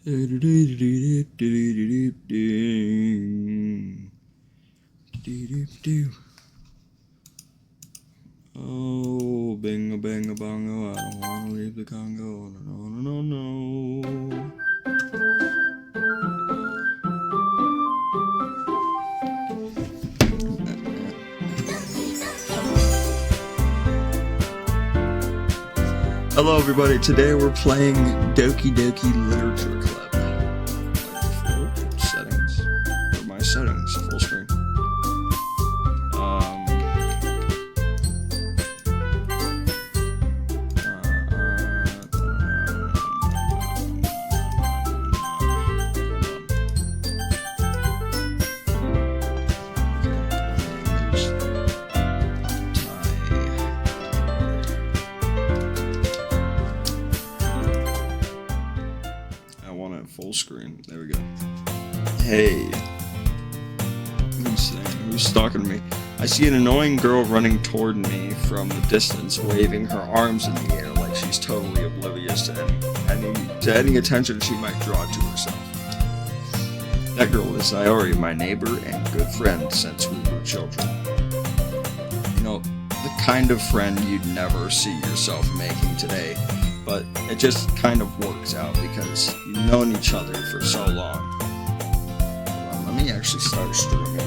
Oh, bingo, bango, bongo, I don't wanna leave the Congo. No, no, no, no. Hello, everybody. Today we're playing Doki Doki Literature Club. Settings. Where are my settings? Full screen. Full screen. There we go. Hey. Who's stalking me? I see an annoying girl running toward me from the distance, waving her arms in the air like she's totally oblivious to any attention she might draw to herself. That girl is Sayori, my neighbor and good friend since we were children. You know, the kind of friend you'd never see yourself making today. But it just kind of works out because you've known each other for so long. Well, let me actually start streaming.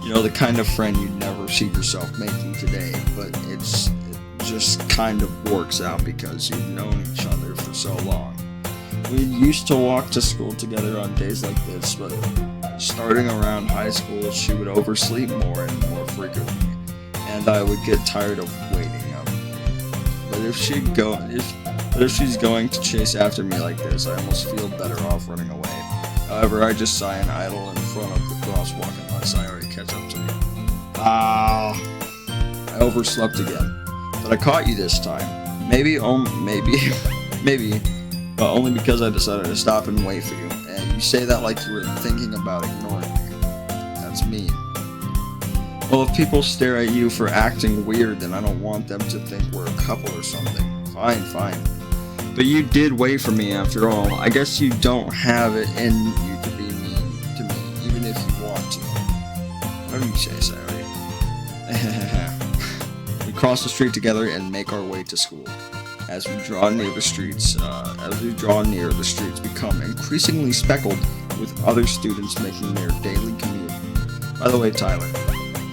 You know, the kind of friend you'd never see yourself making today, but it just kind of works out because you've known each other for so long. We used to walk to school together on days like this, but starting around high school, she would oversleep more and more frequently, and I would get tired of waiting up. But if she's going to chase after me like this, I almost feel better off running away. However, I just sigh and idle in front of the crosswalk unless I already catch up to me. I overslept again. But I caught you this time. Maybe, but only because I decided to stop and wait for you. And you say that like you were thinking about ignoring me. That's mean. Well, if people stare at you for acting weird, then I don't want them to think we're a couple or something. Fine. But you did wait for me after all. I guess you don't have it in you to be mean to me, even if you want to. Whatever you say, Sayori. We cross the street together and make our way to school. As we draw near, the streets become increasingly speckled with other students making their daily commute. By the way, Tyler,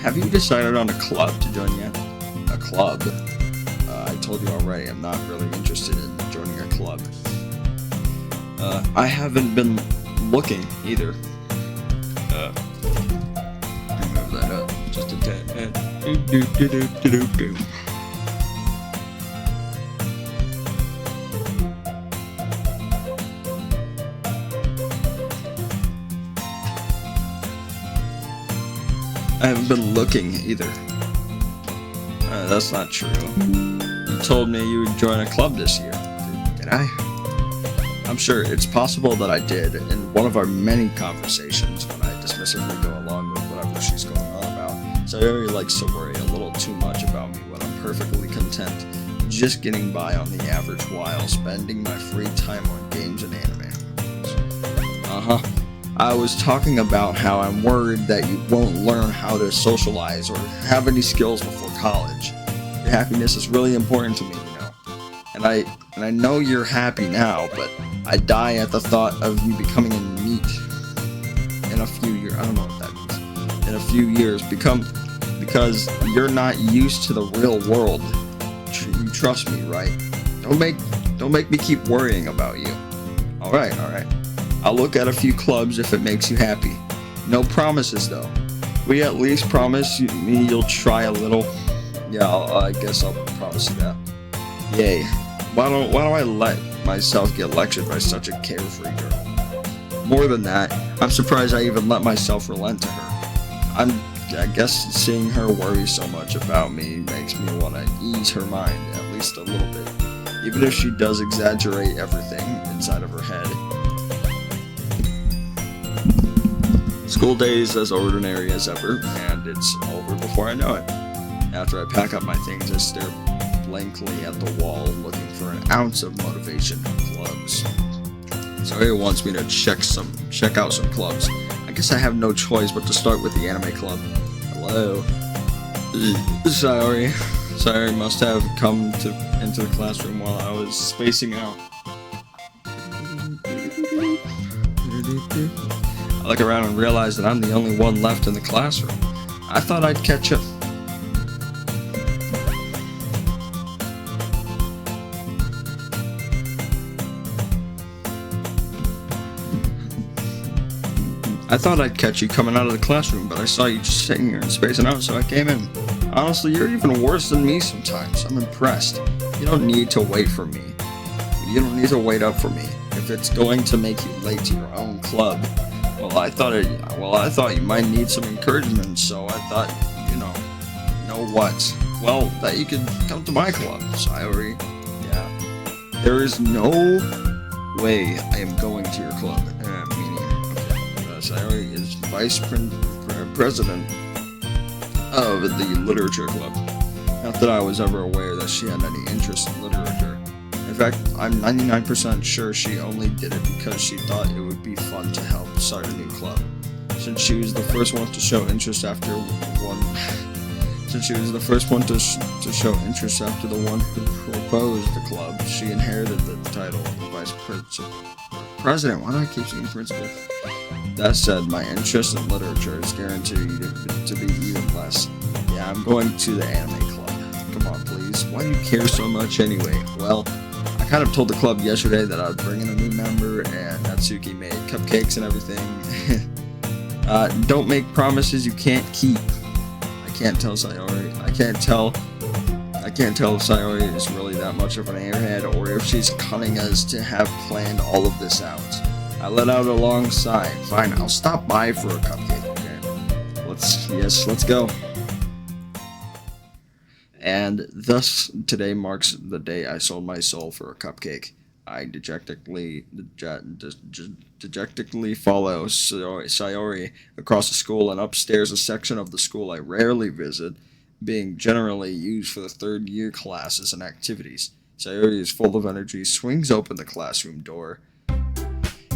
have you decided on a club to join yet? A club? I told you already, I'm not really interested in joining a club. I haven't been looking either. Move that up just a tad. I haven't been looking either. That's not true. You told me you would join a club this year. Did I? I'm sure it's possible that I did in one of our many conversations when I dismissively go along with whatever she's going on about. Sayori likes to worry a little too much about me when I'm perfectly content just getting by on the average while spending my free time on games and anime. I was talking about how I'm worried that you won't learn how to socialize or have any skills before college. Your happiness is really important to me, you know. And I know you're happy now, but I die at the thought of you becoming a NEET in a few years. I don't know what that means. In a few years, because you're not used to the real world. You trust me, right? Don't make me keep worrying about you. All right. I'll look at a few clubs if it makes you happy. No promises, though. We at least promise me you'll try a little? Yeah, I guess I'll promise you that. Yay. Why don't I let myself get lectured by such a carefree girl? More than that, I'm surprised I even let myself relent to her. I guess seeing her worry so much about me makes me want to ease her mind, at least a little bit. Even if she does exaggerate everything inside of her head. School day is as ordinary as ever, and it's over before I know it. After I pack up my things, I stare blankly at the wall, looking for an ounce of motivation in clubs. Sayori wants me to check out some clubs. I guess I have no choice but to start with the anime club. Hello. Sayori. Sayori must have come into the classroom while I was spacing out. I look around and realize that I'm the only one left in the classroom. I thought I'd catch up. I thought I'd catch you coming out of the classroom, but I saw you just sitting here and spacing out, so I came in. Honestly, you're even worse than me sometimes. I'm impressed. You don't need to wait for me. You don't need to wait up for me. If it's going to make you late to your own club, well, I thought you might need some encouragement, so I thought, know what? Well, that you could come to my club, Sayori. Yeah. There is no way I am going to your club. Sayori is vice president of the literature club. Not that I was ever aware that she had any interest in literature. In fact, I'm 99% sure she only did it because she thought it would be fun to help start a new club. Since she was the first one to show interest after the one who proposed the club, she inherited the title of vice president. Why do I keep saying principal? That said, my interest in literature is guaranteed to be even less. Yeah, I'm going to the anime club. Come on, please. Why do you care so much anyway? Well, I kind of told the club yesterday that I would bring in a new member, and Natsuki made cupcakes and everything. Don't make promises you can't keep. I can't tell Sayori. I can't tell if Sayori is really that much of an airhead, or if she's cunning as to have planned all of this out. I let out a long sigh. Fine, I'll stop by for a cupcake, okay? Let's go. And thus, today marks the day I sold my soul for a cupcake. I dejectedly follow Sayori across the school and upstairs a section of the school I rarely visit, being generally used for the third year classes and activities. Sayori is full of energy, swings open the classroom door.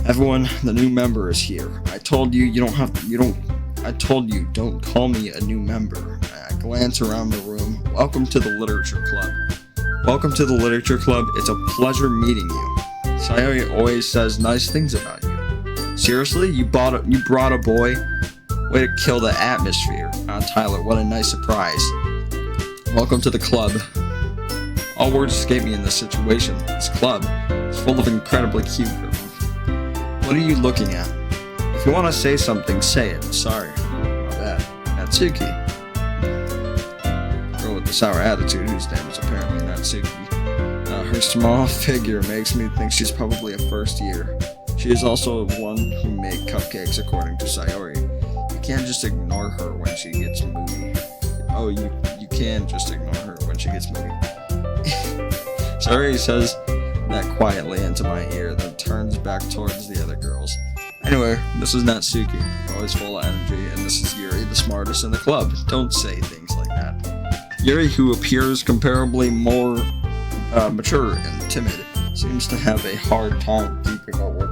Everyone, the new member is here. I told you don't call me a new member. I glance around the room. Welcome to the literature club. Welcome to the literature club. It's a pleasure meeting you. Sayori always says nice things about you. Seriously? You brought a boy? Way to kill the atmosphere. Tyler, what a nice surprise. Welcome to the club. All words escape me in this situation. This club is full of incredibly cute girls. What are you looking at? If you want to say something, say it. Sorry. My bad. Natsuki. Girl with the sour attitude, whose name is apparently Natsuki. Her small figure makes me think she's probably a first year. She is also one who made cupcakes, according to Sayori. You can't just ignore her when she gets moody. Oh, you can just ignore her when she gets moody. Sayori says that quietly into my ear, then turns back towards the other girls. Anyway, this is Natsuki, always full of energy, and this is Yuri, the smartest in the club. Don't say things like that. Yuri, who appears comparably more mature and timid, seems to have a hard time keeping up with.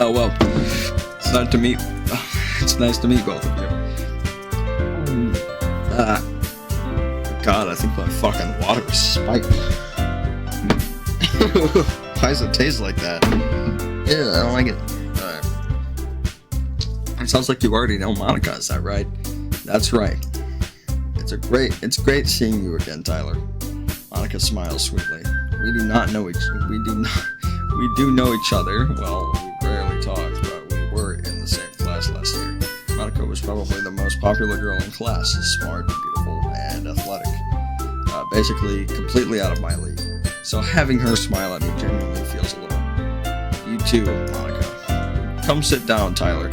Oh well, it's nice to meet. It's nice to meet both of you. God, I think my fucking water is spiked. Why does it taste like that? Yeah, I don't like it. It sounds like you already know Monica, is that right? That's right. It's great seeing you again, Tyler. Monica smiles sweetly. We do know each other. Well, we rarely talk, Monica was probably the most popular girl in class, smart, beautiful, and athletic. Basically, completely out of my league. So having her smile at me genuinely feels a little. You too, Monica. Come sit down, Tyler.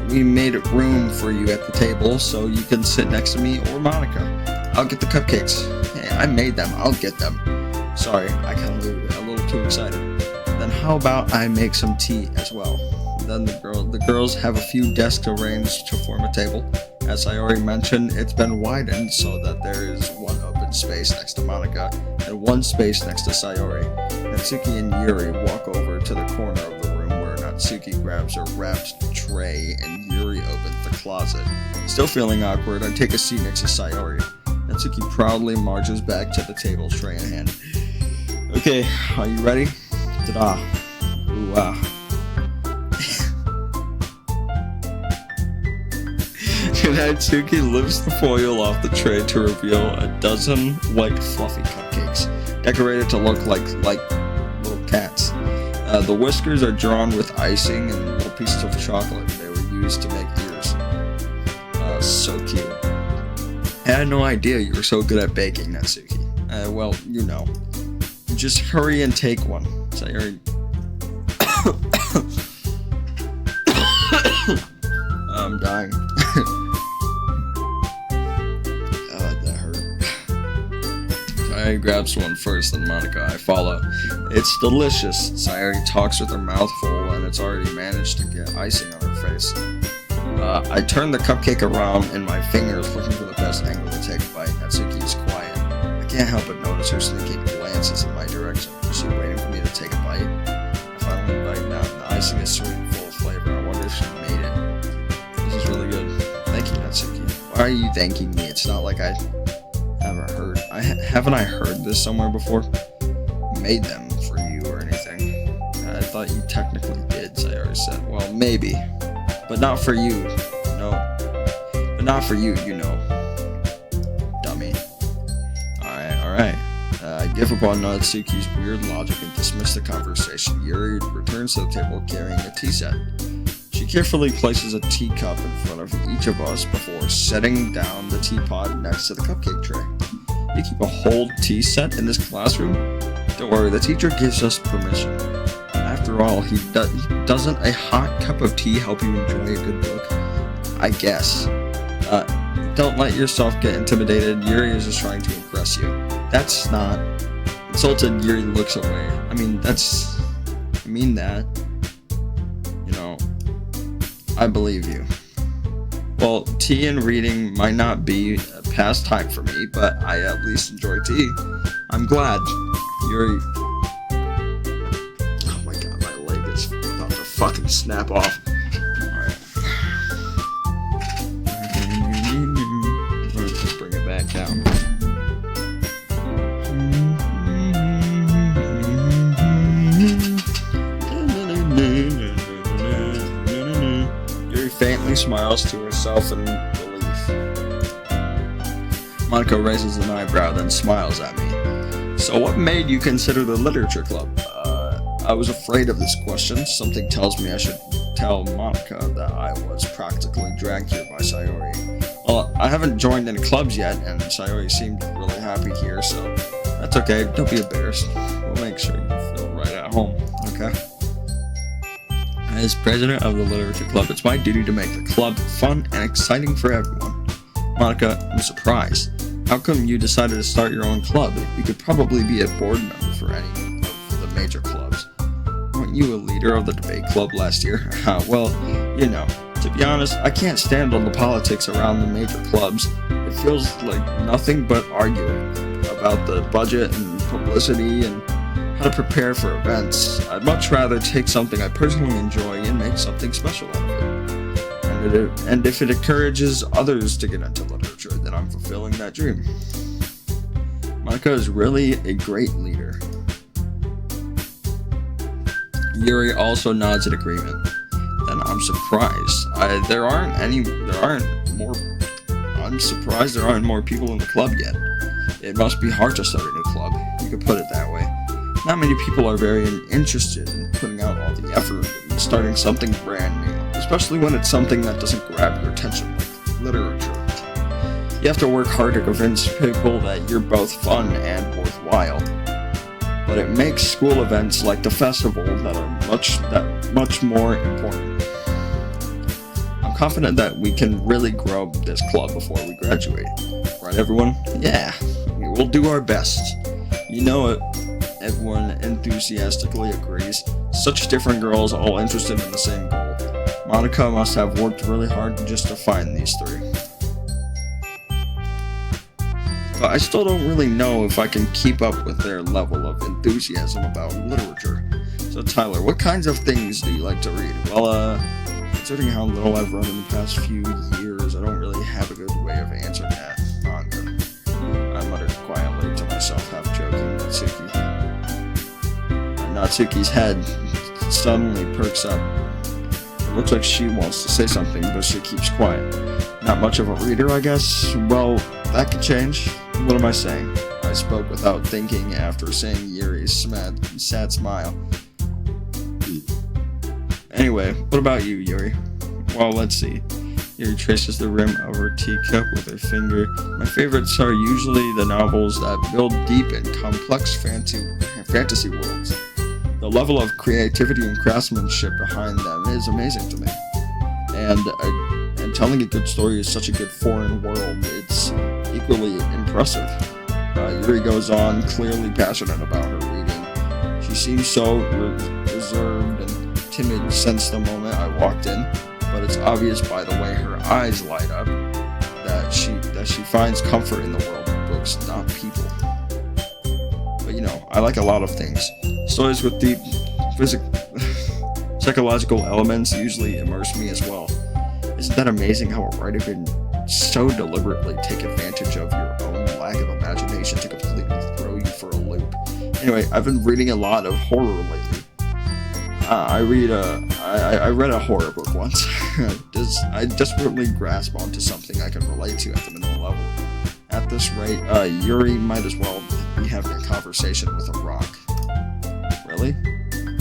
We made room for you at the table so you can sit next to me or Monica. I'll get the cupcakes. Hey, I made them. I'll get them. Sorry, I got a little too excited. Then how about I make some tea as well? Then the girls have a few desks arranged to form a table. As I already mentioned, it's been widened so that there is one open space next to Monica and one space next to Sayori. Natsuki and Yuri walk over to the corner of the room where Natsuki grabs her wrapped tray and Yuri opens the closet. Still feeling awkward, I take a seat next to Sayori. Natsuki proudly marches back to the table, tray in hand. Okay, are you ready? Ta-da. Ooh, wow. Natsuki lifts the foil off the tray to reveal a dozen white fluffy cupcakes, decorated to look like little cats. The whiskers are drawn with icing and little pieces of chocolate. They were used to make ears. So cute. I had no idea you were so good at baking, Natsuki. Well, you know. Just hurry and take one. Sayori. I'm dying. That hurt. Sayori grabs one first, then Monica. I follow. It's delicious. Sayori talks with her mouth full, and it's already managed to get icing on her face. I turn the cupcake around in my fingers, looking for the best angle to take a bite. Natsuki's quiet. I can't help but notice her sneaking glances in my direction. Is she waiting for me to take a bite? I finally bite down. The icing is sweet and full of flavor. I wonder if she made it. This is really good. Thank you, Natsuki. Why are you thanking me? It's not like I haven't heard. Haven't I heard this somewhere before? Made them for you or anything? I thought you technically did, Sayori said. Well, maybe. But not for you. No. But not for you, you know. Dummy. Alright. I give up on Natsuki's weird logic and dismiss the conversation. Yuri returns to the table carrying a tea set. She carefully places a teacup in front of each of us before setting down the teapot next to the cupcake tray. You keep a whole tea set in this classroom? Don't worry, the teacher gives us permission. After all, doesn't a hot cup of tea help you enjoy a good book? I guess. Don't let yourself get intimidated. Yuri is just trying to impress you. That's not... Insulted, Yuri looks away. I mean that. You know, I believe you. Well, tea and reading might not be a pastime for me, but I at least enjoy tea. I'm glad. Yuri... Oh my god, my leg is about to fucking snap off. Alright. Let's bring it back down. Yuri faintly smiles to herself in relief. Monica raises an eyebrow, then smiles at me. So what made you consider the literature club? I was afraid of this question. Something tells me I should tell Monica that I was practically dragged here by Sayori. Well, I haven't joined any clubs yet, and Sayori seemed really happy here, so that's okay. Don't be embarrassed. We'll make sure you feel right at home, okay? As president of the literature club, it's my duty to make the club fun and exciting for everyone. Monica, I'm surprised. How come you decided to start your own club? You could probably be a board member for any of the major clubs. Weren't you a leader of the debate club last year? Well, you know, to be honest, I can't stand all the politics around the major clubs. It feels like nothing but arguing about the budget and publicity and how to prepare for events. I'd much rather take something I personally enjoy and make something special out of it. And if it encourages others to get into literature, then I'm fulfilling that dream. Monica is really a great leader. Yuri also nods in agreement. Then I'm surprised. I'm surprised there aren't more people in the club yet. It must be hard to start a new club. You could put it that way. Not many people are very interested in putting out all the effort and starting something brand new. This especially when it's something that doesn't grab your attention, like literature. You have to work hard to convince people that you're both fun and worthwhile. But it makes school events like the festival that are much more important. I'm confident that we can really grow this club before we graduate. Right, everyone? Yeah, we'll do our best. You know it. Everyone enthusiastically agrees. Such different girls all interested in the same goal. Monica must have worked really hard just to find these three. But I still don't really know if I can keep up with their level of enthusiasm about literature. So Tyler, what kinds of things do you like to read? Well, considering how little I've read in the past few years, I don't really have a good way of answering that. Manga. I muttered quietly to myself, half joking. Natsuki's head suddenly perks up. It looks like she wants to say something, but she keeps quiet. Not much of a reader, I guess? Well, that could change. What am I saying? I spoke without thinking after seeing Yuri's sad smile. Anyway, what about you, Yuri? Well, let's see. Yuri traces the rim of her teacup with her finger. My favorites are usually the novels that build deep and complex fantasy worlds. The level of creativity and craftsmanship behind them is amazing to me. And telling a good story is such a good foreign world, it's equally impressive. Yuri goes on, clearly passionate about her reading. She seems so reserved and timid since the moment I walked in, but it's obvious by the way her eyes light up that she finds comfort in the world of books, not people. But I like a lot of things. Stories with deep psychological elements usually immerse me as well. Isn't that amazing how a writer can so deliberately take advantage of your own lack of imagination to completely throw you for a loop? Anyway, I've been reading a lot of horror lately. I read a horror book once. I desperately grasp onto something I can relate to at the minimal level. At this rate, Yuri might as well be having a conversation with a rock. Really?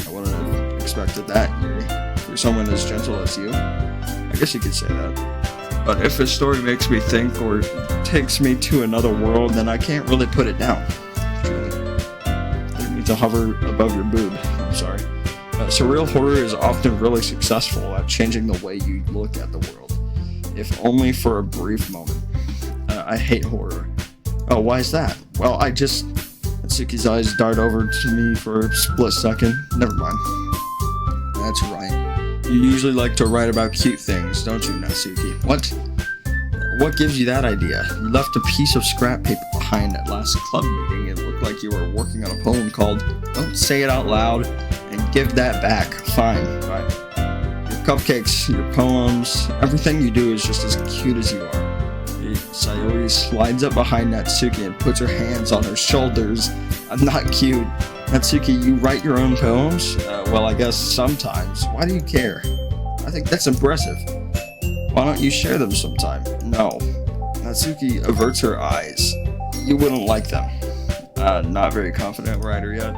I wouldn't have expected that, Yuri. For someone as gentle as you. I guess you could say that. But if a story makes me think or takes me to another world, then I can't really put it down. Truly. I didn't mean to hover above your boob. I'm sorry. Surreal horror is often really successful at changing the way you look at the world, if only for a brief moment. I hate horror. Oh, why is that? Well, Natsuki's eyes dart over to me for a split second. Never mind. That's right. You usually like to write about cute things, don't you, Natsuki? What gives you that idea? You left a piece of scrap paper behind at last club meeting. It looked like you were working on a poem called Don't Say It Out Loud and Give That Back. Fine. Right. Your cupcakes, your poems, everything you do is just as cute as you are. Sayori slides up behind Natsuki and puts her hands on her shoulders. I'm not cute. Natsuki, you write your own poems? Well, I guess sometimes. Why do you care? I think that's impressive. Why don't you share them sometime? No. Natsuki averts her eyes. You wouldn't like them. Not very confident writer yet.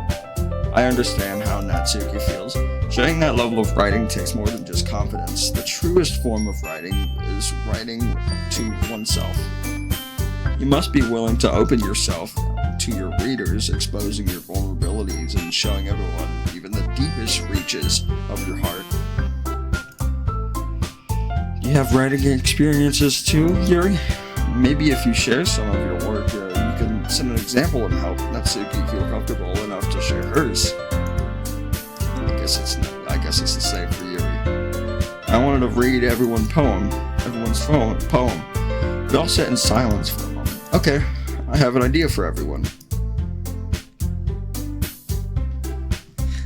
I understand how Natsuki feels. Sharing that level of writing takes more than just confidence. The truest form of writing is writing to oneself. You must be willing to open yourself to your readers, exposing your vulnerabilities and showing everyone even the deepest reaches of your heart. Do you have writing experiences too, Yuri? Maybe if you share some of your work, you can set an example and help Natsuki feel comfortable enough to share hers. I guess it's the same for Yuri. I wanted to read everyone's poem. We all sat in silence for a moment. Okay, I have an idea for everyone.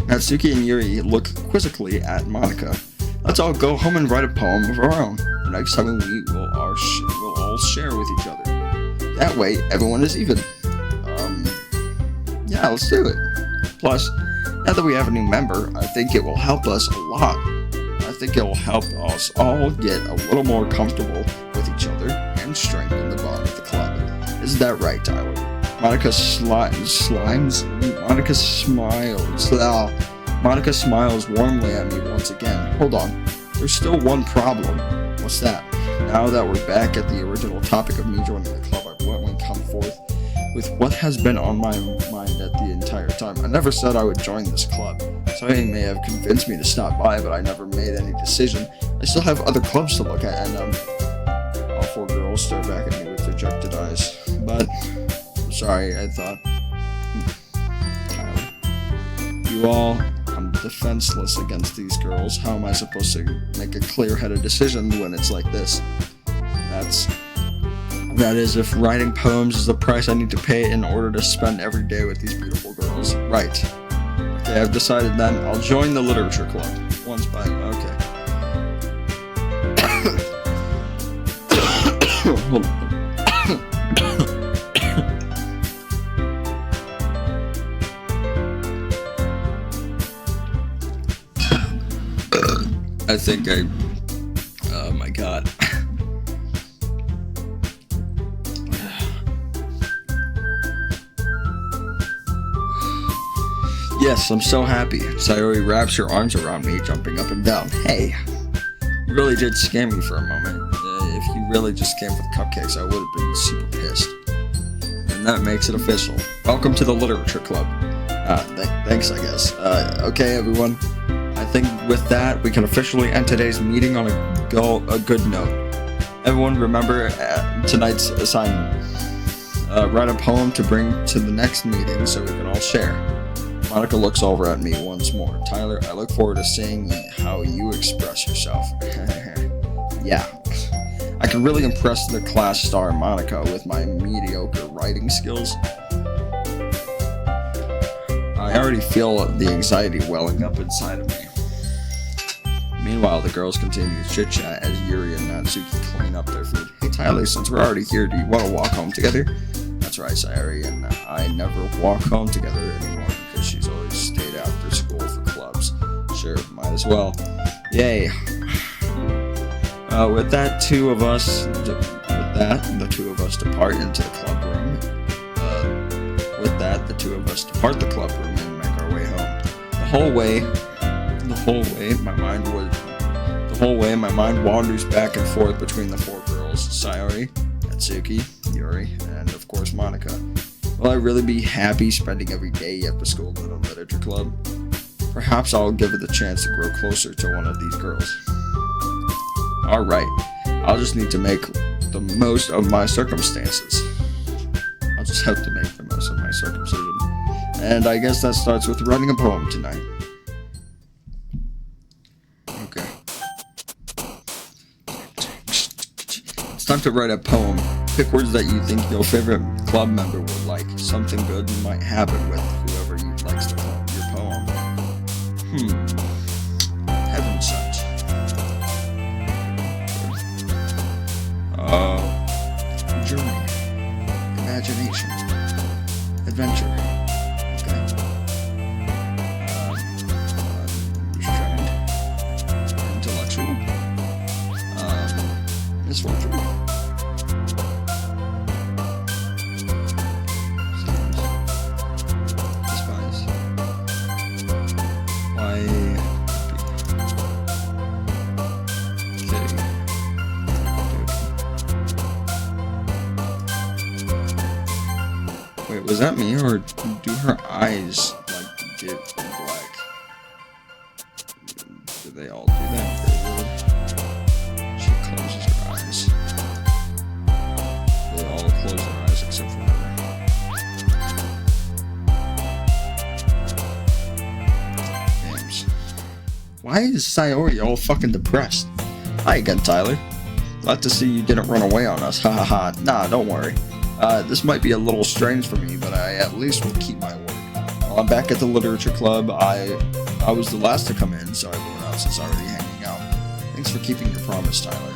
Natsuki and Yuri look quizzically at Monica. Let's all go home and write a poem of our own. The next time we meet, we'll all share with each other. That way, everyone is even. Yeah, let's do it. Plus, now that we have a new member, I think it will help us a lot. I think it will help us all get a little more comfortable with each other and strengthen the bond of the club. Isn't that right, Tyler? Monica smiles warmly at me once again. Hold on. there's still one problem. What's that? Now that we're back at the original topic of me joining the club, I bluntly come forth with what has been on my mind at the entire time. I never said I would join this club. Somebody may have convinced me to stop by, but I never made any decision. I still have other clubs to look at, and all four girls stare back at me with dejected eyes. But, I'm sorry, I thought, you all, I'm defenseless against these girls. How am I supposed to make a clear-headed decision when it's like this? That is, if writing poems is the price I need to pay in order to spend every day with these beautiful girls. Right. Okay, I've decided then. I'll join the literature club. Once by... Okay. Hold on. I think oh my god. Yes, I'm so happy. Sayori wraps her arms around me, jumping up and down. Hey, you really did scam me for a moment. If you really just came for the cupcakes, I would have been super pissed. And that makes it official. Welcome to the literature club. Thanks, I guess. Okay, everyone. I think with that, we can officially end today's meeting on a good note. Everyone remember tonight's assignment. Write a poem to bring to the next meeting so we can all share. Monica looks over at me once more. Tyler, I look forward to seeing how you express yourself. Yeah. I can really impress the class star Monica with my mediocre writing skills. I already feel the anxiety welling up inside of me. Meanwhile, the girls continue to chit-chat as Yuri and Natsuki clean up their food. Hey Tyler, since we're already here, do you want to walk home together? That's right, Sayori and I never walk home together anymore because she's always stayed after school for clubs. Sure, might as well. Yay. With that, the two of us depart into the club room. With that, the two of us depart the club room and make our way home. The whole way, my mind wanders back and forth between the four girls: Sayori, Natsuki, Yuri, and of course Monica. Will I really be happy spending every day at the school in a literature club? Perhaps I'll give it the chance to grow closer to one of these girls. Alright, I'll just need to make the most of my circumstances. I'll just have to make the most of my circumcision. And I guess that starts with writing a poem tonight. Okay. It's time to write a poem. Pick words that you think your favorite club member would like. Something good might happen with whoever you likes to call your poem. Heaven sent. Journey. Imagination. Adventure. Okay. Restrained. Intellectual. Misfortune. Despise. Why? Wait, was that me, or do her eyes, like, get black? Do they all do that? She closes her eyes. They all close their eyes except for her. Names. Why is Sayori all fucking depressed? Hi again, Tyler. Glad to see you didn't run away on us. Ha ha ha. Nah, don't worry. This might be a little strange for me, but I at least will keep my word. While I'm back at the literature club, I was the last to come in, so everyone else is already hanging out. Thanks for keeping your promise, Tyler.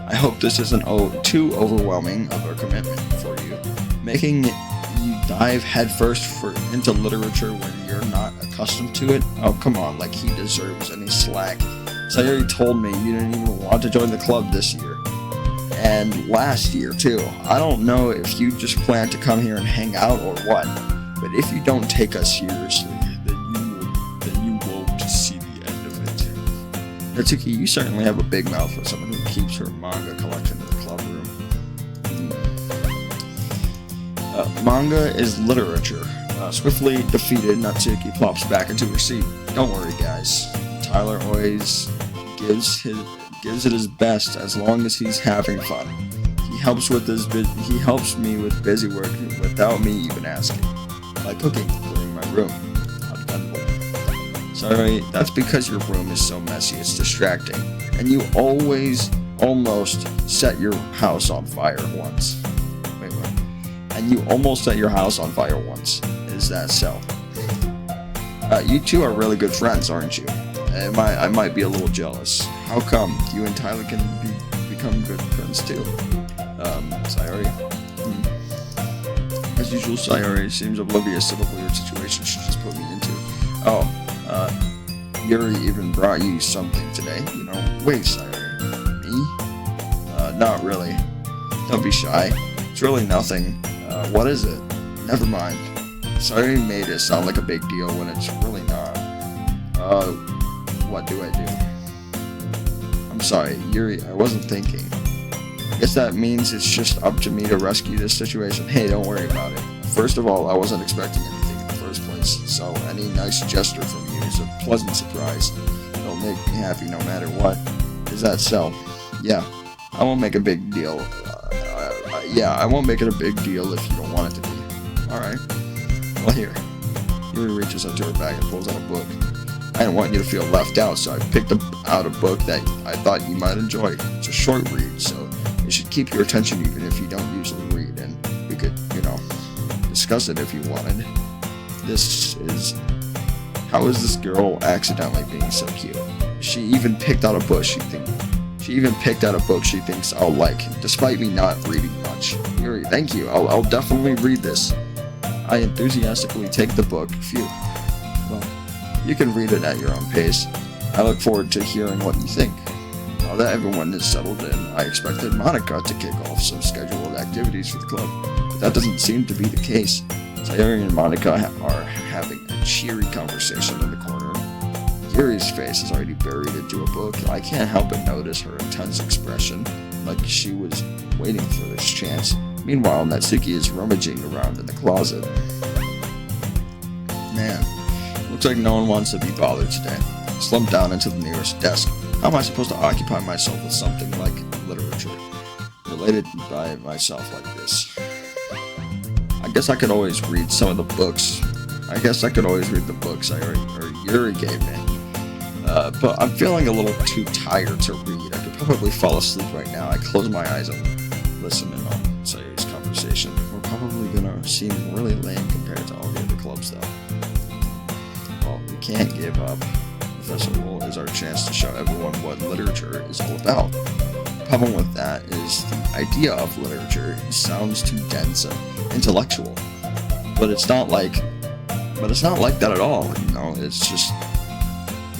I hope this isn't too overwhelming of a commitment for you. Making you dive headfirst into literature when you're not accustomed to it? Oh, come on, like he deserves any slack. Sayori told me you didn't even want to join the club this year. And last year too. I don't know if you just plan to come here and hang out or what, but if you don't take us seriously, then you won't see the end of it. Natsuki, you certainly have a big mouth for someone who keeps her manga collection in the club room. Manga is literature. Swiftly defeated, Natsuki plops back into her seat. Don't worry, guys. Tyler always gives it his best as long as he's having fun. He helps me with busy work without me even asking. Like cooking, cleaning my room. Sorry, that's because your room is so messy, it's distracting. And you always almost set your house on fire once. Wait, what? And you almost set your house on fire once. Is that so? You two are really good friends, aren't you? I might be a little jealous. How come you and Tyler can become good friends too? Sayori. As usual, Sayori seems oblivious to the weird situation she just put me into. Oh, Yuri even brought you something today, you know. Wait, Sayori. Me? Not really. Don't be shy. It's really nothing. What is it? Never mind. Sayori made it sound like a big deal when it's really not. What do I do? I'm sorry, Yuri, I wasn't thinking. I guess that means it's just up to me to rescue this situation. Hey, don't worry about it. First of all, I wasn't expecting anything in the first place, so any nice gesture from you is a pleasant surprise. It'll make me happy no matter what. Is that so? Yeah, I won't make a big deal. I won't make it a big deal if you don't want it to be. Alright. Well, here. Yuri reaches into her bag and pulls out a book. I didn't want you to feel left out, so I picked out a book that I thought you might enjoy. It's a short read, so it should keep your attention even if you don't usually read, and we could, discuss it if you wanted. How is this girl accidentally being so cute? She even picked out a book she thinks I'll like, despite me not reading much. Yuri, thank you. I'll definitely read this. I enthusiastically take the book. Phew. Well, you can read it at your own pace. I look forward to hearing what you think. Now that everyone is settled in, I expected Monica to kick off some scheduled activities for the club, but that doesn't seem to be the case. Sayori and Monica are having a cheery conversation in the corner. Yuri's face is already buried into a book. I can't help but notice her intense expression, like she was waiting for this chance. Meanwhile, Natsuki is rummaging around in the closet. Man, looks like no one wants to be bothered today. Slump down into the nearest desk. How am I supposed to occupy myself with something like literature, related by myself like this? I guess I could always read some of the books. Yuri gave me. But I'm feeling a little too tired to read. I could probably fall asleep right now. I close my eyes and listen in on Sayori's conversation. We're probably gonna seem really lame compared to all the other clubs, though. Well, we can't give up. The festival is our chance to show everyone what literature is all about. The problem with that is the idea of literature sounds too dense and intellectual. But it's not like that at all. It's just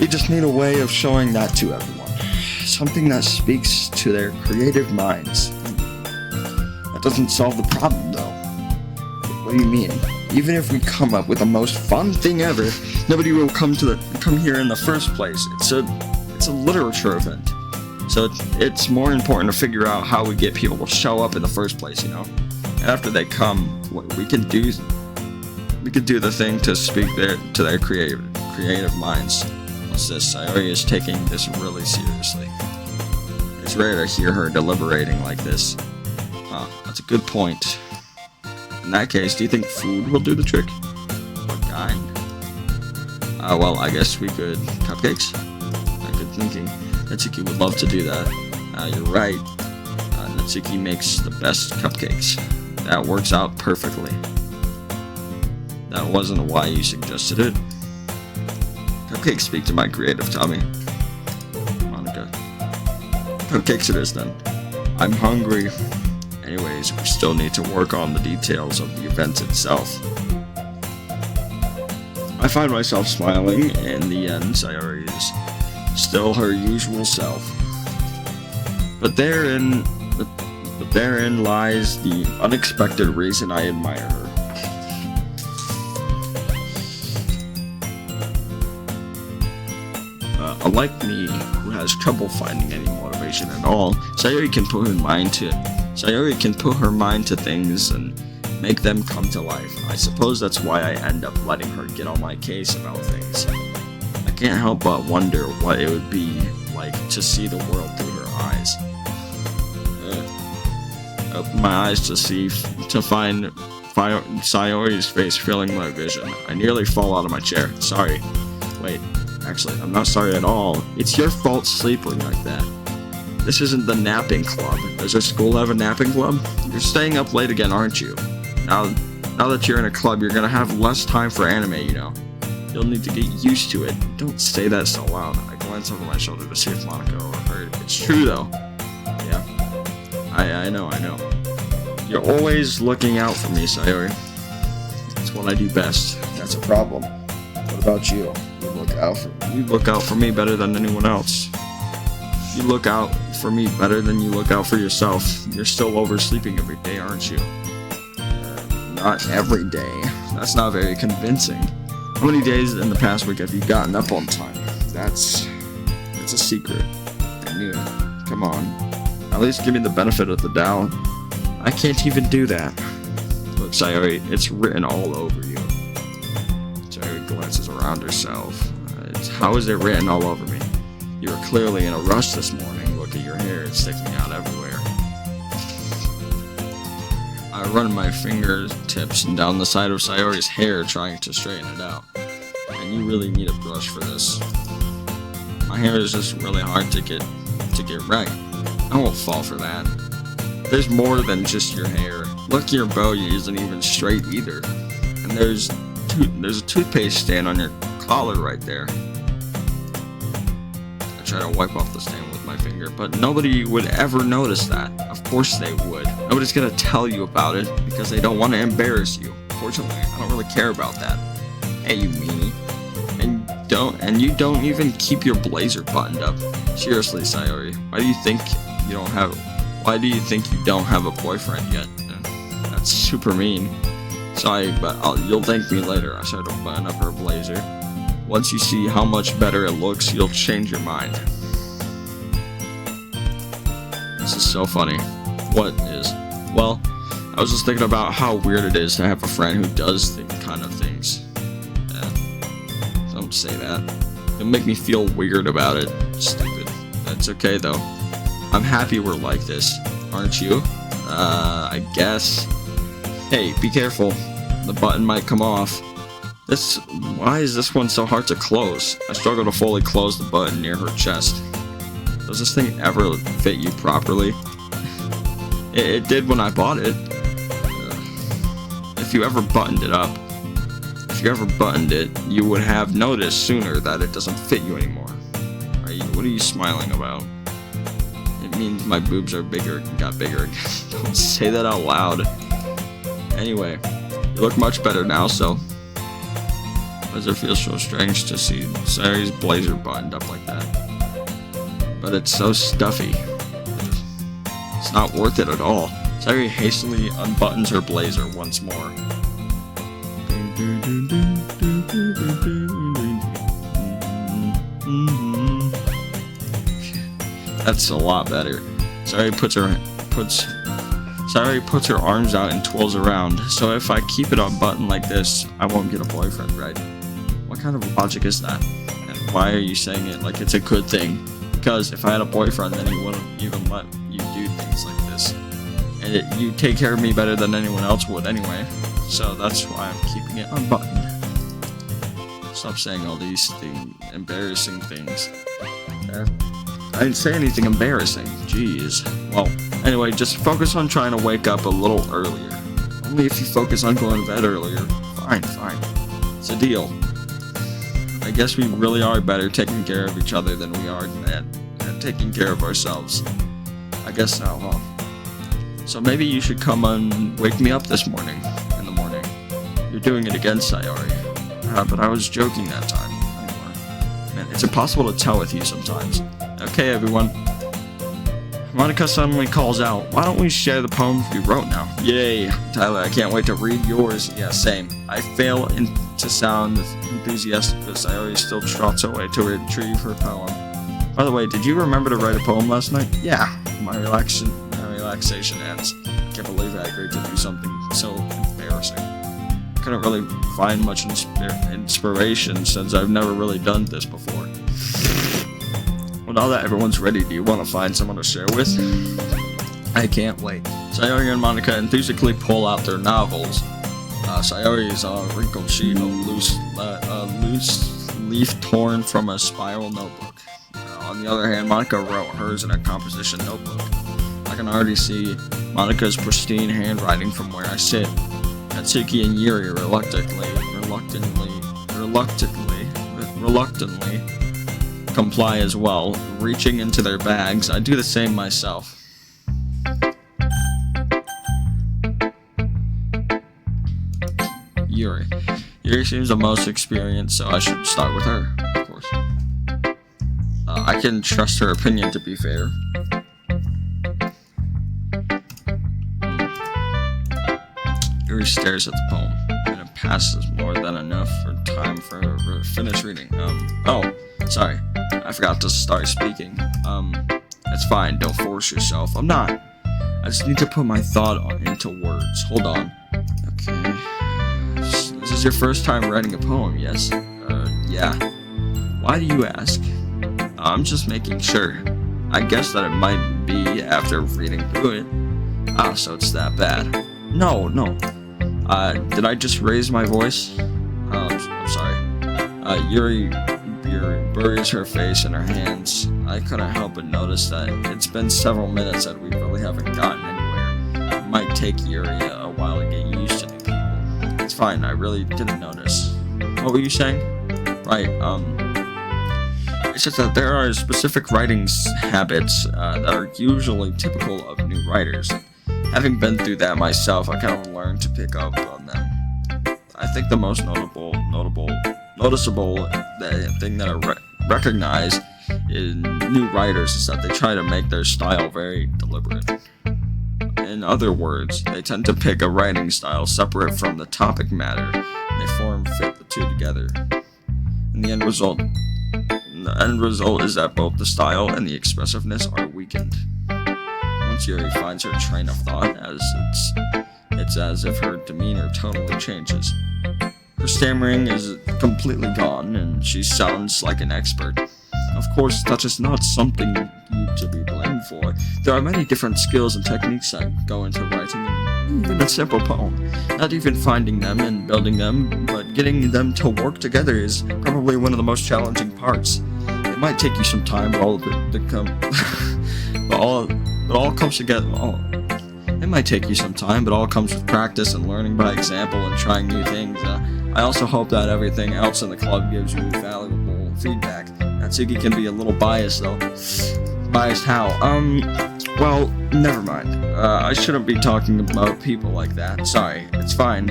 we just need a way of showing that to everyone. Something that speaks to their creative minds. That doesn't solve the problem, though. What do you mean? Even if we come up with the most fun thing ever, nobody will come here in the first place. It's a literature event. So it's more important to figure out how we get people to show up in the first place, And after they come, we can do the thing to speak to their creative minds. What's this? Sayori is taking this really seriously. It's rare to hear her deliberating like this. That's a good point. In that case, do you think food will do the trick? What kind? Well, I guess we could... Cupcakes? Good thinking. Natsuki would love to do that. You're right. Natsuki makes the best cupcakes. That works out perfectly. That wasn't why you suggested it. Cupcakes speak to my creative tummy. Monica. Cupcakes it is then. I'm hungry. Anyways, we still need to work on the details of the event itself. I find myself smiling. In the end, Sayori is still her usual self. But therein lies the unexpected reason I admire her. like me, who has trouble finding any motivation at all, Sayori can put her mind to things and make them come to life. I suppose that's why I end up letting her get on my case about things. I can't help but wonder what it would be like to see the world through her eyes. Open my eyes to find Sayori's face filling my vision. I nearly fall out of my chair. Sorry. Wait, actually, I'm not sorry at all. It's your fault sleeping like that. This isn't the napping club. Does our school have a napping club? You're staying up late again, aren't you? Now that you're in a club, you're gonna have less time for anime, you know. You'll need to get used to it. Don't say that so loud. I glance over my shoulder to see if Monica overheard. It's true, though. Yeah. I know. You're always looking out for me, Sayori. That's what I do best. That's a problem. What about you? You look out for me better than anyone else. You look out for me better than you look out for yourself. You're still oversleeping every day, aren't you? Not every day. That's not very convincing. How many days in the past week have you gotten up on time? It's a secret. I knew it. Come on. At least give me the benefit of the doubt. I can't even do that. Look, Sayori, it's written all over you. Sayori glances around herself. How is it written all over me? You were clearly in a rush this morning. Look at your hair, it's sticking out everywhere. I run my fingertips down the side of Sayori's hair, trying to straighten it out. And you really need a brush for this. My hair is just really hard to get right. I won't fall for that. There's more than just your hair. Look, your bow isn't even straight either. And there's a toothpaste stain on your collar right there. I try to wipe off the stain with my finger, but nobody would ever notice that. Of course they would. Nobody's gonna tell you about it because they don't want to embarrass you. Fortunately, I don't really care about that. Hey, you meanie. And you don't even keep your blazer buttoned up. Seriously, Sayori, why do you think you don't have a boyfriend yet? That's super mean. Sorry, but you'll thank me later. I started to button up her blazer. Once you see how much better it looks, you'll change your mind. This is so funny. What is? Well, I was just thinking about how weird it is to have a friend who does the kind of things. Don't say that. It'll make me feel weird about it. Stupid. That's okay though. I'm happy we're like this, aren't you? I guess. Hey, be careful. The button might come off. Why is this one so hard to close? I struggle to fully close the button near her chest. Does this thing ever fit you properly? It did when I bought it. If you ever buttoned it, you would have noticed sooner that it doesn't fit you anymore. What are you smiling about? It means my boobs got bigger again. Don't say that out loud. Anyway, you look much better now, so... Why does it feel so strange to see Sayori's blazer buttoned up like that? But it's so stuffy. It's not worth it at all. Sayori hastily unbuttons her blazer once more. That's a lot better. Sayori puts her arms out and twirls around. So if I keep it unbuttoned like this, I won't get a boyfriend, right? What kind of logic is that? And why are you saying it like it's a good thing? Because if I had a boyfriend, then he wouldn't even let you do things like this. And you take care of me better than anyone else would anyway. So that's why I'm keeping it unbuttoned. Stop saying all these embarrassing things. I didn't say anything embarrassing. Jeez. Well, anyway, just focus on trying to wake up a little earlier. Only if you focus on going to bed earlier. Fine. It's a deal. I guess we really are better taking care of each other than we are at taking care of ourselves. I guess so, huh? So maybe you should come and wake me up this morning. In the morning. You're doing it again, Sayori. But I was joking that time. Anyway. Man, it's impossible to tell with you sometimes. Okay, everyone. Monica suddenly calls out, why don't we share the poems we wrote now? Yay! Tyler, I can't wait to read yours. Yeah, same. I fail to sound enthusiastic, but Sayori still trots away to retrieve her poem. By the way, did you remember to write a poem last night? Yeah. My relaxation ends. I can't believe I agreed to do something so embarrassing. I couldn't really find much inspiration since I've never really done this before. Well, now that everyone's ready, do you want to find someone to share with? I can't wait. Sayori and Monica enthusiastically pull out their novels. Sayori's a wrinkled sheet of loose leaf torn from a spiral notebook. On the other hand, Monica wrote hers in a composition notebook. I can already see Monica's pristine handwriting from where I sit. Natsuki and Yuri reluctantly comply as well, reaching into their bags. I do the same myself. Yuri. Yuri seems the most experienced, so I should start with her, of course. I can trust her opinion to be fair. Yuri stares at the poem, and it passes more than enough for time for her to finish reading. Oh, sorry. I forgot to start speaking. It's fine, don't force yourself. I'm not. I just need to put my thought into words. Hold on. Okay. This is your first time writing a poem, yes? Yeah. Why do you ask? I'm just making sure. I guess that it might be after reading through it. So it's that bad. No. Did I just raise my voice? I'm sorry. Yuri buries her face in her hands. I couldn't help but notice that it's been several minutes that we really haven't gotten anywhere. It might take Yuri a while to get used to new people. It's fine, I really didn't notice. What were you saying? Right, it's just that there are specific writing habits that are usually typical of new writers. Having been through that myself, I kind of learned to pick up on them. I think the most noticeable thing that I recognize in new writers is that they try to make their style very deliberate. In other words, they tend to pick a writing style separate from the topic matter, and they fit the two together. And the end result is that both the style and the expressiveness are weakened. Once Yuri finds her train of thought, it's as if her demeanor totally changes. Her stammering is completely gone, and she sounds like an expert. Of course, that is not something to be blamed for. There are many different skills and techniques that go into writing even a simple poem. Not even finding them and building them, but getting them to work together is probably one of the most challenging parts. It might take you some time, but all comes together. It might take you some time, but all comes with practice and learning by example and trying new things. I also hope that everything else in the club gives you valuable feedback. Natsuki can be a little biased though. Biased how? Well, never mind. I shouldn't be talking about people like that. Sorry, it's fine.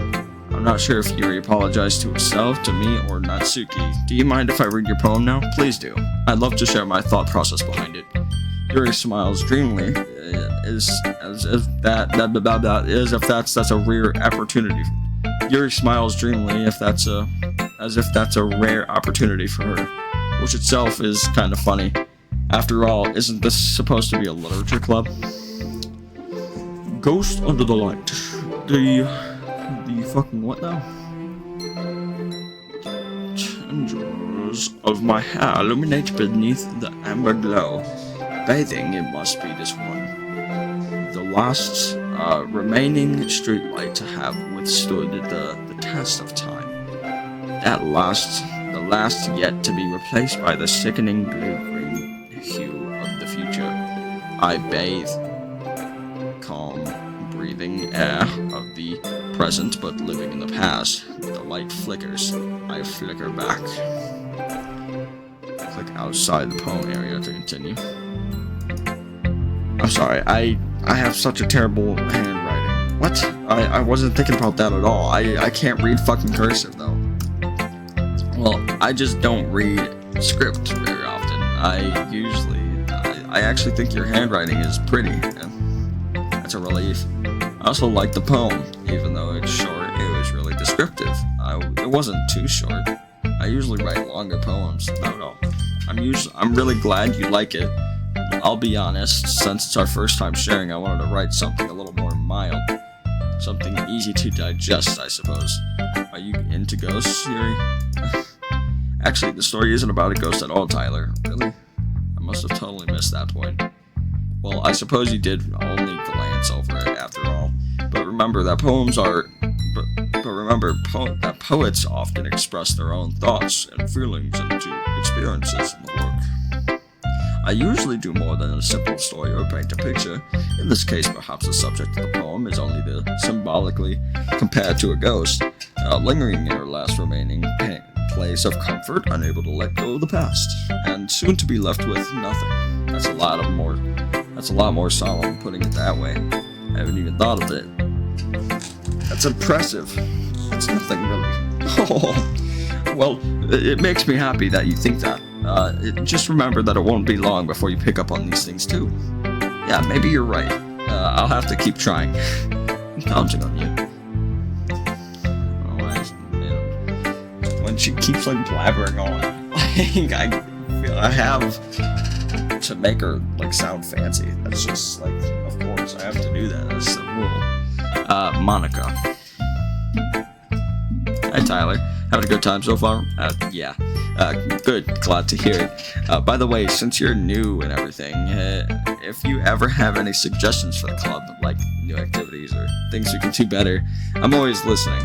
I'm not sure if Yuri apologized to herself, to me, or Natsuki. Do you mind if I read your poem now? Please do. I'd love to share my thought process behind it. Yuri smiles dreamily, as if that's a rare opportunity. Yuri smiles dreamily as if that's a rare opportunity for her, which itself is kind of funny. After all, isn't this supposed to be a literature club? Ghost under the light. The fucking what now? Tendrils of my hair illuminate beneath the amber glow. Bathing, it must be this one. The last remaining streetlight to have withstood the test of time. The last yet to be replaced by the sickening blue-green hue of the future. I bathe, calm, breathing air of the present but living in the past. The light flickers. I flicker back. Click outside the poem area to continue. I'm sorry, I have such a terrible handwriting. What? I wasn't thinking about that at all. I can't read fucking cursive though. Well, I just don't read script very often. I actually think your handwriting is pretty, and that's a relief. I also like the poem, even though it's short, it was really descriptive. It wasn't too short. I usually write longer poems. No. I'm really glad you like it. I'll be honest, since it's our first time sharing, I wanted to write something a little more mild. Something easy to digest, I suppose. Are you into ghosts, Yuri? Actually, the story isn't about a ghost at all, Tyler. Really? I must have totally missed that point. Well, I suppose you did only glance over it after all. But remember that that poets often express their own thoughts and feelings into experiences in the work. I usually do more than a simple story or paint a picture. In this case, perhaps the subject of the poem is only symbolically compared to a ghost, lingering in her last remaining place of comfort, unable to let go of the past, and soon to be left with nothing. That's a lot more solemn, putting it that way. I haven't even thought of it. That's impressive. That's nothing really. Oh, well, it makes me happy that you think that. Just remember that it won't be long before you pick up on these things too. Yeah, maybe you're right. I'll have to keep trying. I'm counting on you. When she keeps like blabbering on, I have to make her like sound fancy. That's just like, of course, I have to do that. That's the rule. Monica. Hi, Tyler. Having a good time so far? Yeah. Good. Glad to hear it. By the way, since you're new and everything, if you ever have any suggestions for the club, like new activities or things we can do better, I'm always listening.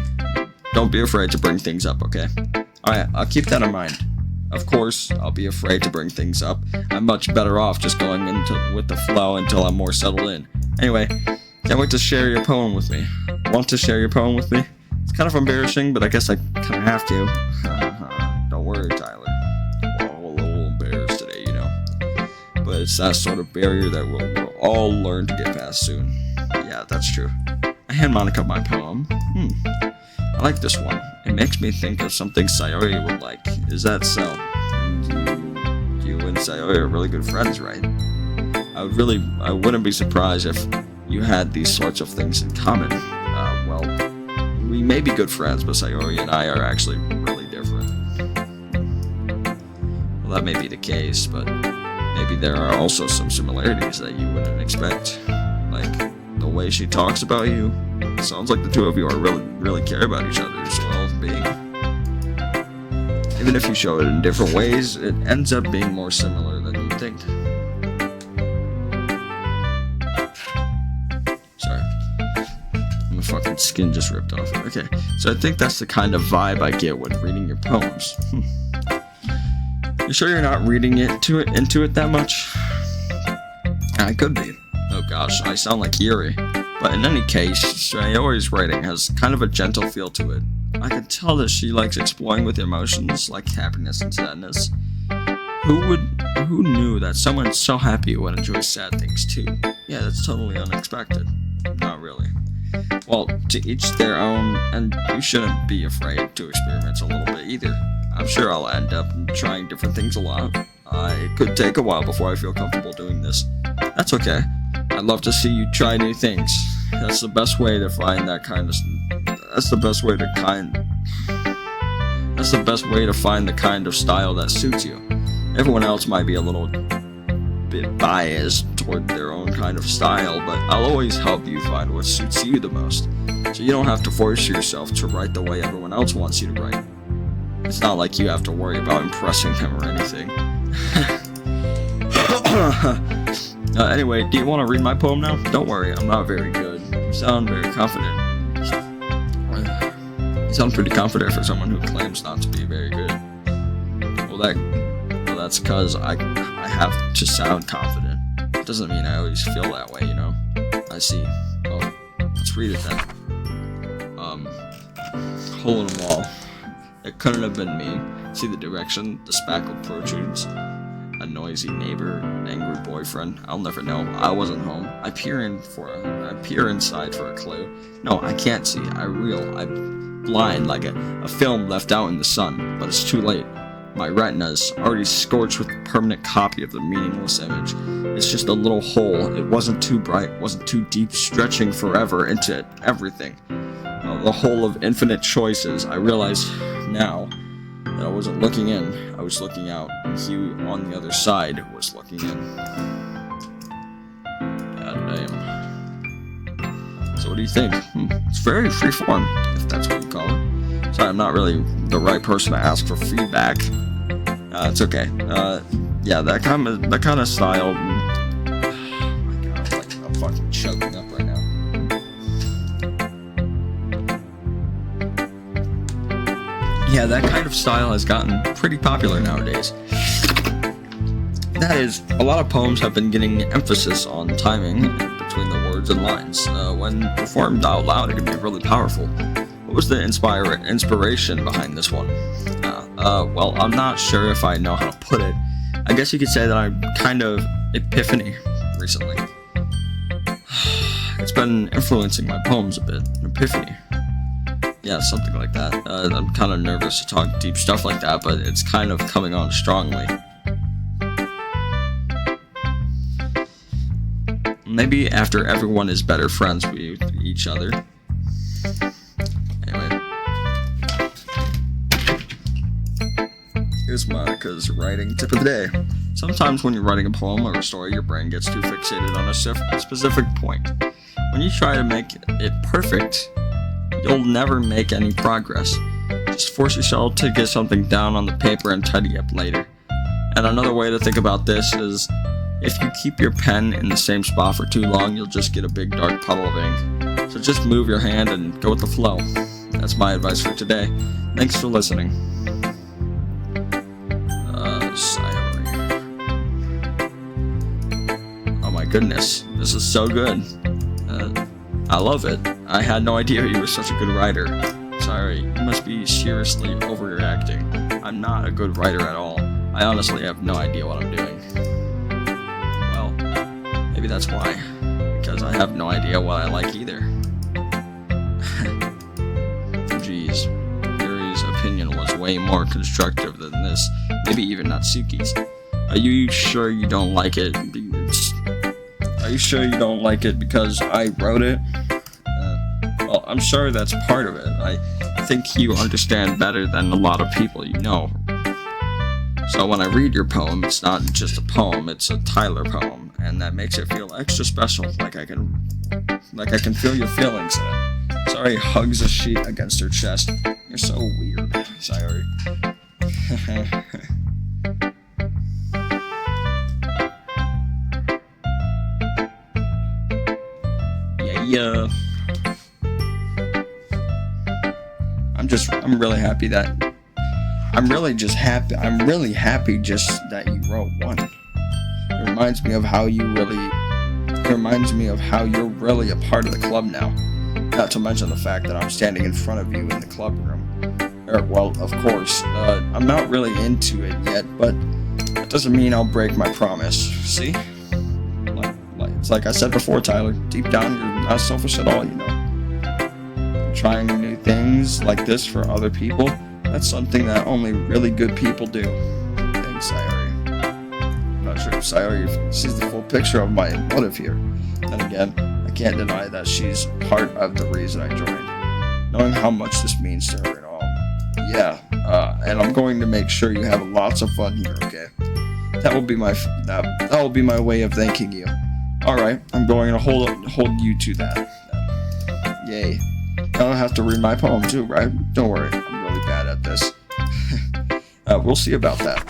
Don't be afraid to bring things up, okay? Alright, I'll keep that in mind. Of course, I'll be afraid to bring things up. I'm much better off just going with the flow until I'm more settled in. Anyway, can't wait to share your poem with me. Want to share your poem with me? It's kind of embarrassing, but I guess I kind of have to. Don't worry, Tyler. We're all a little embarrassed today, you know. But it's that sort of barrier that we'll all learn to get past soon. Yeah, that's true. I hand Monica my poem. I like this one. It makes me think of something Sayori would like. Is that so? And you and Sayori are really good friends, right? I wouldn't be surprised if you had these sorts of things in common. Well, we may be good friends, but Sayori and I are actually really different. Well, that may be the case, but maybe there are also some similarities that you wouldn't expect. Like the way she talks about you. It sounds like the two of you are really care about each other's well-being. Even if you show it in different ways, it ends up being more similar than you think. Sorry. My fucking skin just ripped off. Okay, so I think that's the kind of vibe I get when reading your poems. You sure you're not reading into it that much? I could be. Oh gosh, I sound like Yuri. But in any case, Sayori's writing has kind of a gentle feel to it. I can tell that she likes exploring with emotions like happiness and sadness. Who knew that someone so happy would enjoy sad things too? Yeah, that's totally unexpected. Not really. Well, to each their own, and you shouldn't be afraid to experiment a little bit either. I'm sure I'll end up trying different things a lot. It could take a while before I feel comfortable doing this. That's okay. I'd love to see you try new things. That's the best way to find that kind of. That's the best way to find the kind of style that suits you. Everyone else might be a little bit biased toward their own kind of style, but I'll always help you find what suits you the most. So you don't have to force yourself to write the way everyone else wants you to write. It's not like you have to worry about impressing them or anything. Anyway, do you want to read my poem now? Don't worry, I'm not very good. You sound very confident. You sound pretty confident for someone who claims not to be very good. Well, that's because I have to sound confident. It doesn't mean I always feel that way, you know? I see. Well, let's read it then. Hole in the wall. It couldn't have been me. See the direction, the spackled protrudes. A noisy neighbor, an angry boyfriend. I'll never know. I wasn't home. I peer inside for a clue. No, I can't see. I'm blind like a film left out in the sun, but it's too late. My retina's already scorched with a permanent copy of the meaningless image. It's just a little hole. It wasn't too bright, wasn't too deep, stretching forever into everything. The whole of infinite choices. I realize now. And I wasn't looking in, I was looking out, and he on the other side was looking in. God damn. So what do you think? It's very freeform, if that's what you call it. Sorry, I'm not really the right person to ask for feedback. It's okay. Yeah, that kind of style. Oh my god, I'm fucking choking up right now. Yeah, that kind of style has gotten pretty popular nowadays. That is, a lot of poems have been getting emphasis on timing between the words and lines. When performed out loud, it can be really powerful. What was the inspiration behind this one? Well, I'm not sure if I know how to put it. I guess you could say that I'm kind of epiphany recently. It's been influencing my poems a bit. Epiphany. Yeah, something like that. I'm kind of nervous to talk deep stuff like that, but it's kind of coming on strongly. Maybe after everyone is better friends with each other. Anyway. Here's Monica's writing tip of the day. Sometimes when you're writing a poem or a story, your brain gets too fixated on a specific point. When you try to make it perfect, you'll never make any progress. Just force yourself to get something down on the paper and tidy up later. And another way to think about this is, if you keep your pen in the same spot for too long, you'll just get a big dark puddle of ink. So just move your hand and go with the flow. That's my advice for today. Thanks for listening. Sayori. Oh my goodness, this is so good. I love it. I had no idea you were such a good writer. Sorry, you must be seriously overreacting. I'm not a good writer at all. I honestly have no idea what I'm doing. Well, maybe that's why. Because I have no idea what I like either. Jeez, Yuri's opinion was way more constructive than this. Maybe even Natsuki's. Are you sure you don't like it? Are you sure you don't like it because I wrote it? Well, I'm sure that's part of it. I think you understand better than a lot of people you know. So when I read your poem, it's not just a poem, it's a Tyler poem, and that makes it feel extra special, like I can feel your feelings in it. Sayori hugs a sheet against her chest. You're so weird, Sayori. Yeah. I'm really happy that I'm really happy just that you wrote one. It reminds me of how you're really a part of the club now. Not to mention the fact that I'm standing in front of you in the club room. Well, of course, I'm not really into it yet, but that doesn't mean I'll break my promise. See? It's like I said before, Tyler. Deep down, you're not selfish at all, you know. Trying new things like this for other people, that's something that only really good people do. Thanks, Sayori. I'm not sure if Sayori sees the full picture of my motive here. Then again, I can't deny that she's part of the reason I joined. Knowing how much this means to her and all. Yeah, and I'm going to make sure you have lots of fun here, okay? That will be my way of thanking you. Alright, I'm going to hold you to that. Yay. I don't have to read my poem too, right? Don't worry, I'm really bad at this. We'll see about that.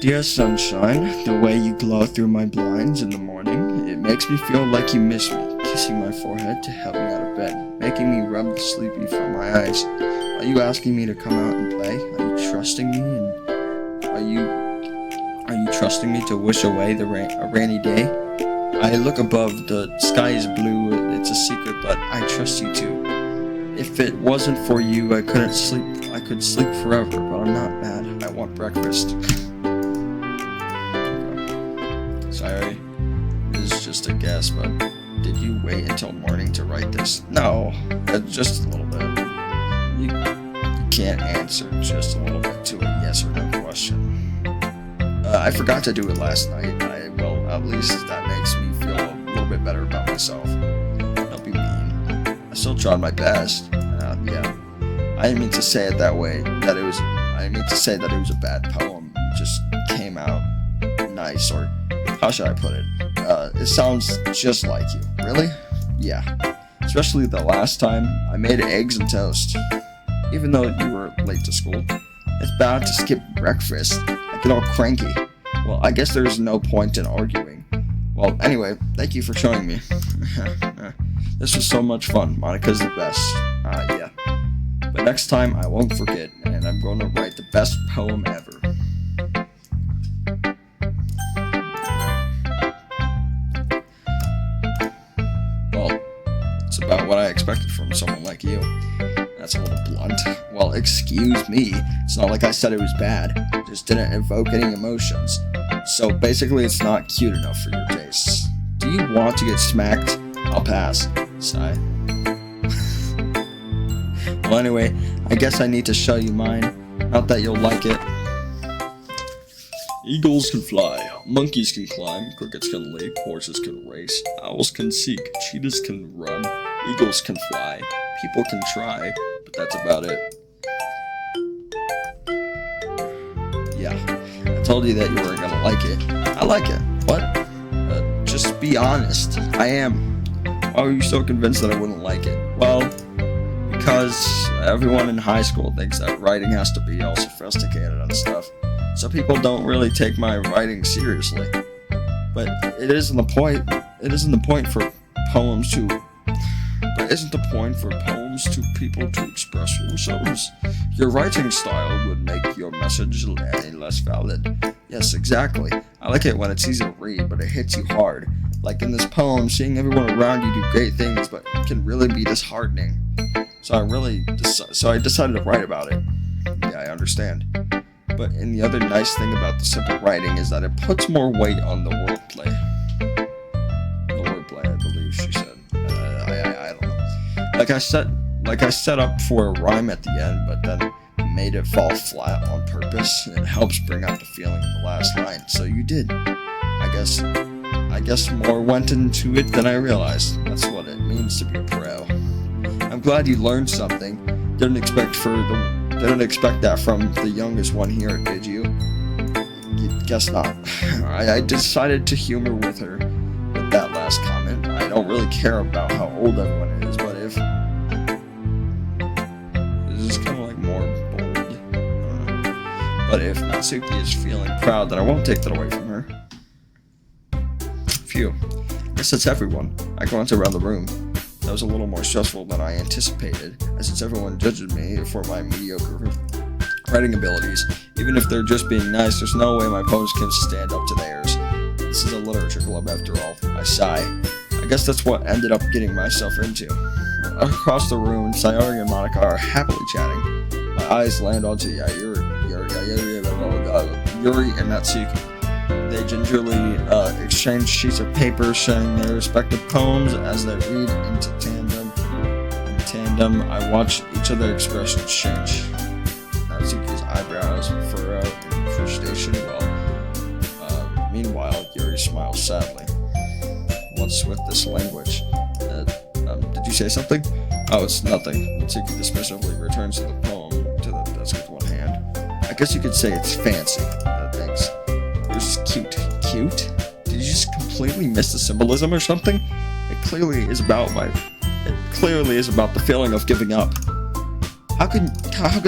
Dear sunshine, the way you glow through my blinds in the morning, it makes me feel like you miss me, kissing my forehead to help me out of bed, making me rub the sleepy from my eyes. Are you asking me to come out and play? Are you trusting me? And are you trusting me to wish away a rainy day? I look above, the sky is blue, it's a secret, but I trust you too. If it wasn't for you, I could sleep forever, but I'm not mad. I want breakfast. Sorry, this is just a guess, but did you wait until morning to write this? No, just a little bit. You can't answer just a little bit to a yes or no question. I forgot to do it last night. Well, at least that makes me feel little bit better about myself. Don't be mean. I still tried my best. Yeah. I didn't mean to say it that way. I didn't mean to say that it was a bad poem. It just came out nice, or how should I put it? It sounds just like you. Really? Yeah. Especially the last time I made eggs and toast. Even though you were late to school. It's bad to skip breakfast. I get all cranky. Well, I guess there's no point in arguing. Well, anyway, thank you for showing me. This was so much fun. Monica's the best. Yeah. But next time I won't forget, and I'm going to write the best poem ever. Well, it's about what I expected from someone like you. That's a little blunt. Well, excuse me. It's not like I said it was bad. It just didn't evoke any emotions. So basically, it's not cute enough for your tastes. Do you want to get smacked? I'll pass. Sigh. Well, anyway, I guess I need to show you mine. Not that you'll like it. Eagles can fly, monkeys can climb, crickets can leap, horses can race, owls can seek, cheetahs can run, eagles can fly, people can try, but that's about it. Yeah, I told you that you weren't gonna like it. I like it. What? Just be honest. I am. Why were you so convinced that I wouldn't like it? Well, because everyone in high school thinks that writing has to be all sophisticated and stuff. So people don't really take my writing seriously. But it isn't the point. It isn't the point for poems to. But isn't the point for poems to people to express themselves? Your writing style would make your message any less valid. Yes, exactly. I like it when it's easy to read, but it hits you hard. Like in this poem, seeing everyone around you do great things, but it can really be disheartening. So I decided to write about it. Yeah, I understand. But and the other nice thing about the simple writing is that it puts more weight on the wordplay. The wordplay, I believe she said. I don't know. Like I set up for a rhyme at the end, but then made it fall flat on purpose. It helps bring out the feeling in the last line. So you did. I guess more went into it than I realized. That's what it means to be a pro. I'm glad you learned something. Didn't expect that from the youngest one here, did you? Guess not. I decided to humor with her with that last comment. I don't really care about how old everyone is, but if this is kind of like more bold. But if Natsuki is feeling proud, then I won't take that away from her. Phew. Guess that's everyone. I glanced around the room. That was a little more stressful than I anticipated, as since everyone judges me for my mediocre writing abilities. Even if they're just being nice, there's no way my poems can stand up to theirs. This is a literature club after all. I sigh. I guess that's what ended up getting myself into. Across the room, Sayori and Monica are happily chatting. My eyes land onto Yuri and Natsuki. They gingerly exchange sheets of paper sharing their respective poems as they read into tandem. In tandem, I watch each of their expressions change. Natsuki's eyebrows furrow in frustration meanwhile, Yuri smiles sadly. What's with this language? Did you say something? Oh, it's nothing. Natsuki dismissively returns to the poem to the desk with one hand. I guess you could say it's fancy. Thanks. Yours is cute. Cute? Did you just completely miss the symbolism or something? It clearly is about the feeling of giving up. How can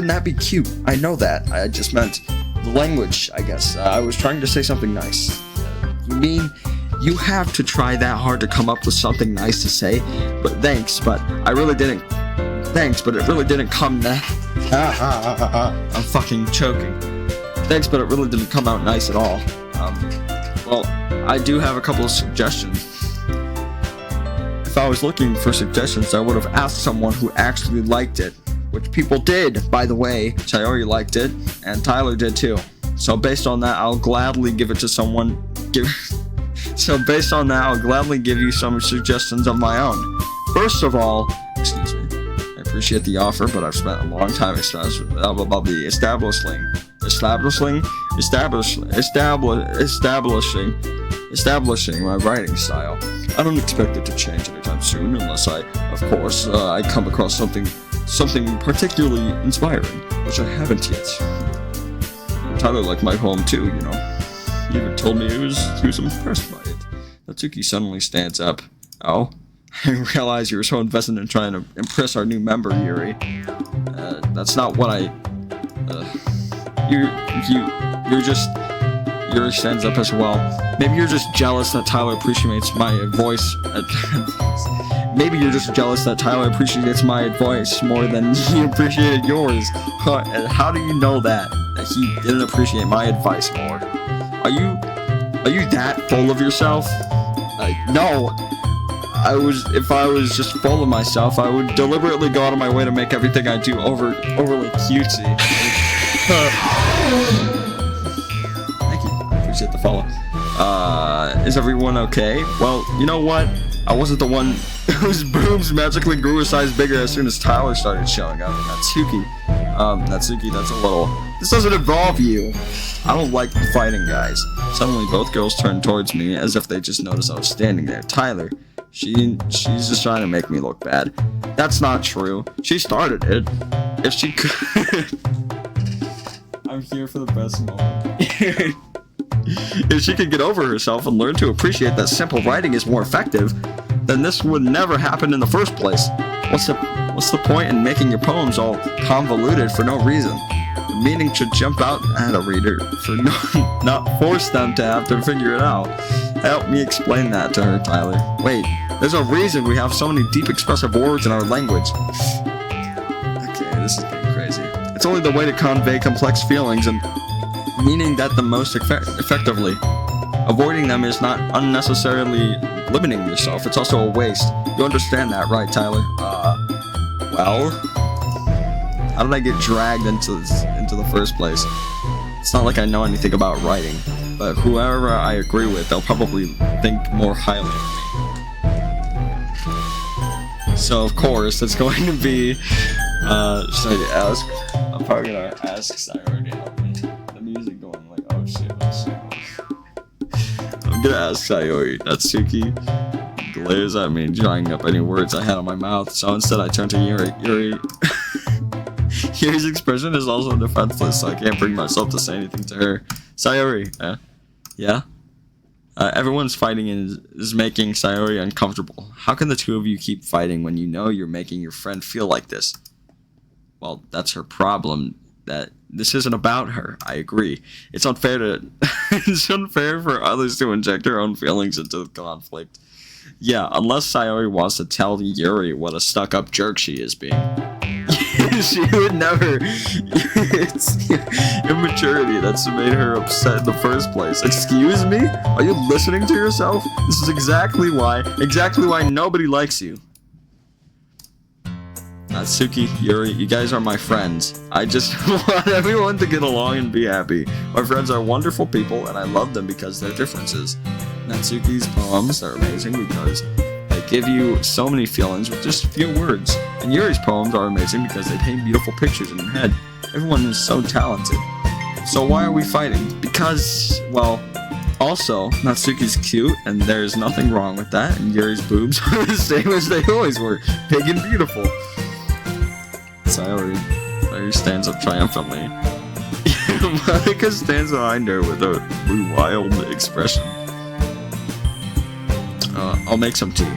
that be cute? I know that. I just meant the language, I guess. I was trying to say something nice. You mean you have to try that hard to come up with something nice to say? But thanks, but I really didn't. Thanks, but it really didn't come that. I'm fucking choking. Thanks, but it really didn't come out nice at all. Well, I do have a couple of suggestions. If I was looking for suggestions, I would have asked someone who actually liked it. Which people did, by the way. Sayori liked it, and Tyler did too. So based on that, I'll gladly give it to someone. So based on that, I'll gladly give you some suggestions of my own. First of all, excuse me, I appreciate the offer, but I've spent a long time establishing establishing my writing style. I don't expect it to change anytime soon, unless I come across something particularly inspiring, which I haven't yet. Tyler liked my poem too, you know. He even told me he was impressed by it. Natsuki suddenly stands up. Oh, I realize you were so invested in trying to impress our new member, Yuri. That's not what I. Yuri stands up as well. Maybe you're just jealous that Tyler appreciates my voice. Maybe you're just jealous that Tyler appreciates my advice more than he appreciated yours. How do you know that he didn't appreciate my advice more? Are you that full of yourself? No. If I was just full of myself, I would deliberately go out of my way to make everything I do overly cutesy. Thank you. I appreciate the follow. Is everyone okay? Well, you know what? I wasn't the one whose boobs magically grew a size bigger as soon as Tyler started showing up. Natsuki, that's a little... This doesn't involve you. I don't like fighting guys. Suddenly, both girls turned towards me as if they just noticed I was standing there. Tyler, she's just trying to make me look bad. That's not true. She started it. If she could... I'm here for the best moment. If she could get over herself and learn to appreciate that simple writing is more effective, then this would never happen in the first place. What's the point in making your poems all convoluted for no reason? The meaning should jump out at a reader, not force them to have to figure it out. Help me explain that to her, Tyler. Wait, there's a reason we have so many deep expressive words in our language. Okay, this is getting crazy. It's only the way to convey complex feelings and meaning that the most effectively. Avoiding them is not unnecessarily limiting yourself, it's also a waste. You understand that, right, Tyler? Well, how did I get dragged into the first place? It's not like I know anything about writing, but whoever I agree with, they'll probably think more highly of me. So, of course, it's going to be, should I ask? I'm probably gonna ask Sayori to help me. The music going like, oh shit. I'm gonna ask Sayori. Natsuki glares at me, drying up any words I had on my mouth, so instead I turn to Yuri. Yuri's expression is also defenseless, so I can't bring myself to say anything to her. Sayori, yeah? Everyone's fighting is making Sayori uncomfortable. How can the two of you keep fighting when you know you're making your friend feel like this? Well, that's her problem. That this isn't about her. I agree. It's unfair for others to inject their own feelings into the conflict. Yeah, unless Sayori wants to tell Yuri what a stuck-up jerk she is being. She would never. It's immaturity that's made her upset in the first place. Excuse me? Are you listening to yourself? This is exactly why nobody likes you. Natsuki, Yuri, you guys are my friends. I just want everyone to get along and be happy. My friends are wonderful people, and I love them because they're differences. Natsuki's poems are amazing because they give you so many feelings with just a few words. And Yuri's poems are amazing because they paint beautiful pictures in your head. Everyone is so talented. So why are we fighting? Because, well, also, Natsuki's cute, and there's nothing wrong with that, and Yuri's boobs are the same as they always were, big and beautiful. Sayori stands up triumphantly. Monica stands behind her with a wild expression. I'll make some tea.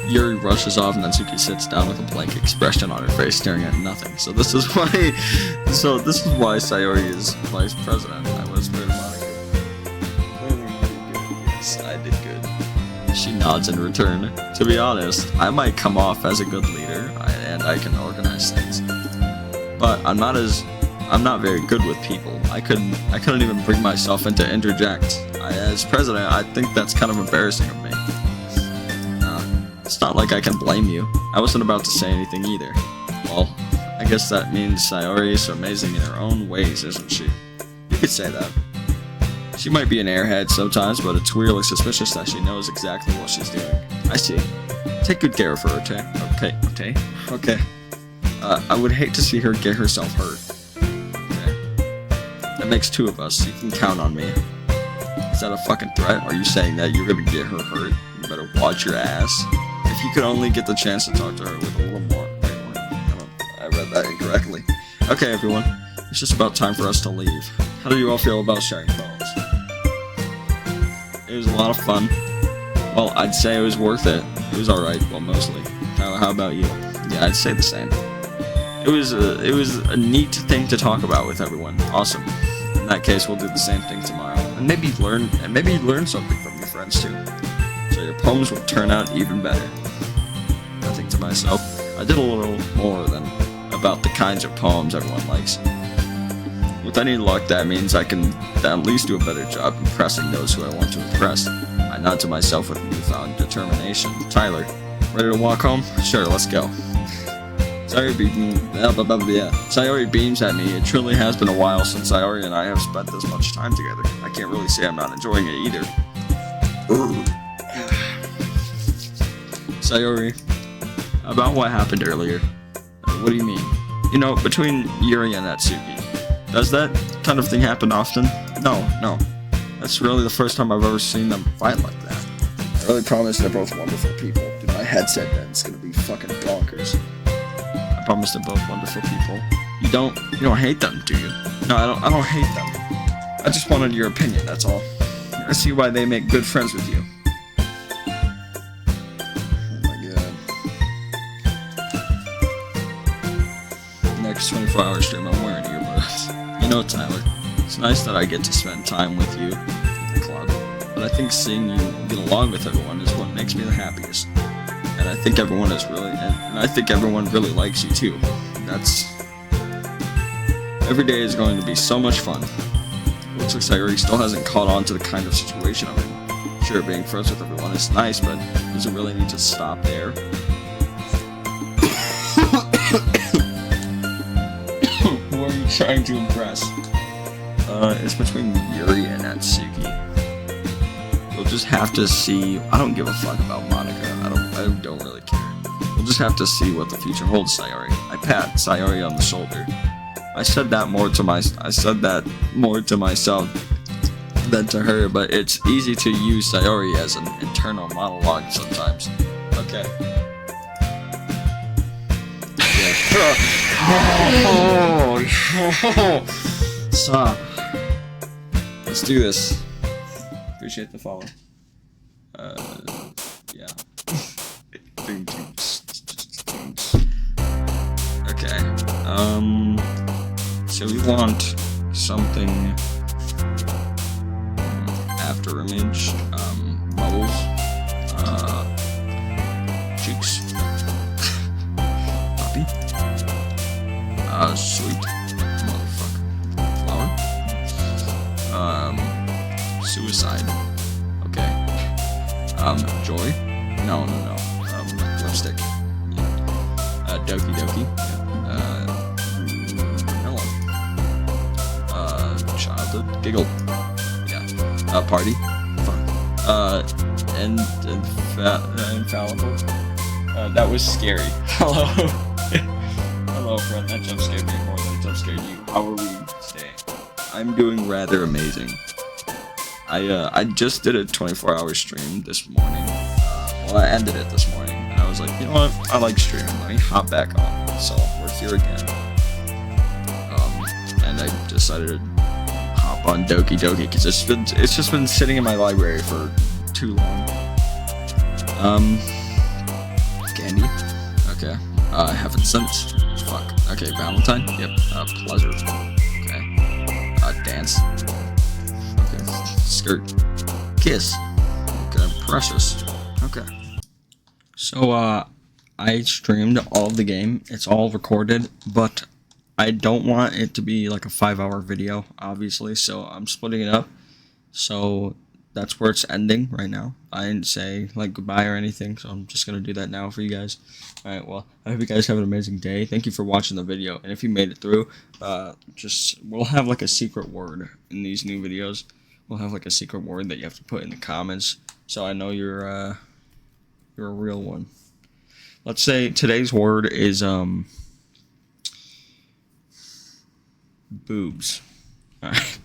Yuri rushes off and Natsuki sits down with a blank expression on her face, staring at nothing. So this is why Sayori is vice president. I whispered to Monica. Yes, I did good. She nods in return. To be honest, I might come off as a good leader, and I can organize things. But I'm not very good with people. I couldn't even bring myself in to interject. As president, I think that's kind of embarrassing of me. It's not like I can blame you. I wasn't about to say anything either. Well, I guess that means Sayori is amazing in her own ways, isn't she? You could say that. She might be an airhead sometimes, but it's weirdly suspicious that she knows exactly what she's doing. I see. Take good care of her, okay? I would hate to see her get herself hurt. Okay. That makes two of us. You can count on me. Is that a fucking threat? Are you saying that you're gonna get her hurt? You better watch your ass. If you could only get the chance to talk to her with a little more. Wait, I read that incorrectly. Okay, everyone. It's just about time for us to leave. How do you all feel about sharing phones? It was a lot of fun. Well, I'd say it was worth it. It was alright, well, mostly. How about you? Yeah, I'd say the same. It was a neat thing to talk about with everyone. Awesome. In that case, we'll do the same thing tomorrow, and maybe learn something from your friends too. So your poems will turn out even better. I think to myself, I did a little more than about the kinds of poems everyone likes. With any luck, that means I can at least do a better job impressing those who I want to impress. I nod to myself with newfound determination. Tyler, ready to walk home? Sure, let's go. Sayori beams at me. It truly has been a while since Sayori and I have spent this much time together. I can't really say I'm not enjoying it either. Sayori, about what happened earlier. What do you mean? You know, between Yuri and Natsuki. Does that kind of thing happen often? No. That's really the first time I've ever seen them fight like that. I really promise they're both wonderful people. Dude, my headset den's gonna be fucking bonkers. I promise they're both wonderful people. You don't hate them, do you? No, I don't hate them. I just wanted your opinion, that's all. I see why they make good friends with you. Oh my god. Next 24-hour stream, I'm wearing earbuds. You know, Tyler, it's nice that I get to spend time with you at the club, but I think seeing you get along with everyone is what makes me the happiest. And I think everyone is really, and I think everyone really likes you too. Every day is going to be so much fun. Looks like Sayori still hasn't caught on to the kind of situation I'm in. Sure, being friends with everyone is nice, but does it really need to stop there? Who are you trying to impress? It's between Yuri and Natsuki. We'll just have to see. I don't give a fuck about Monica. I don't really care. We'll just have to see what the future holds, Sayori. I pat Sayori on the shoulder. I said that more to myself than to her, but it's easy to use Sayori as an internal monologue sometimes. Okay. Stop. Let's do this. Appreciate the follow. Yeah. Okay. So we want something after image, bubbles, cheeks, puppy, sweet, motherfucker, flower, suicide, okay, joy, no, lipstick, yeah, doki doki, childhood, giggle, yeah, party, fun, and infallible, that was scary. Hello. Hello, friend, that jump scared me more than it jump scared you. How are we today? I'm doing rather amazing. I just did a 24-hour stream this morning. Well, I ended it this morning, and I was like, you know what? I like streaming. Let me hop back on. So we're here again. And I decided to hop on Doki Doki because it's just been sitting in my library for too long. Candy. Okay. Heaven Sense. Fuck. Okay, Valentine. Yep. Pleasure. Okay. Dance. Okay. Skirt. Kiss. Okay. Precious. Okay. So, I streamed all of the game. It's all recorded, but I don't want it to be like a 5-hour video, obviously, so I'm splitting it up. So that's where it's ending right now. I didn't say like goodbye or anything, so I'm just gonna do that now for you guys. Alright, well, I hope you guys have an amazing day. Thank you for watching the video, and if you made it through, we'll have like a secret word in these new videos. We'll have like a secret word that you have to put in the comments, so I know you're a real one. Let's say today's word is boobs. Alright.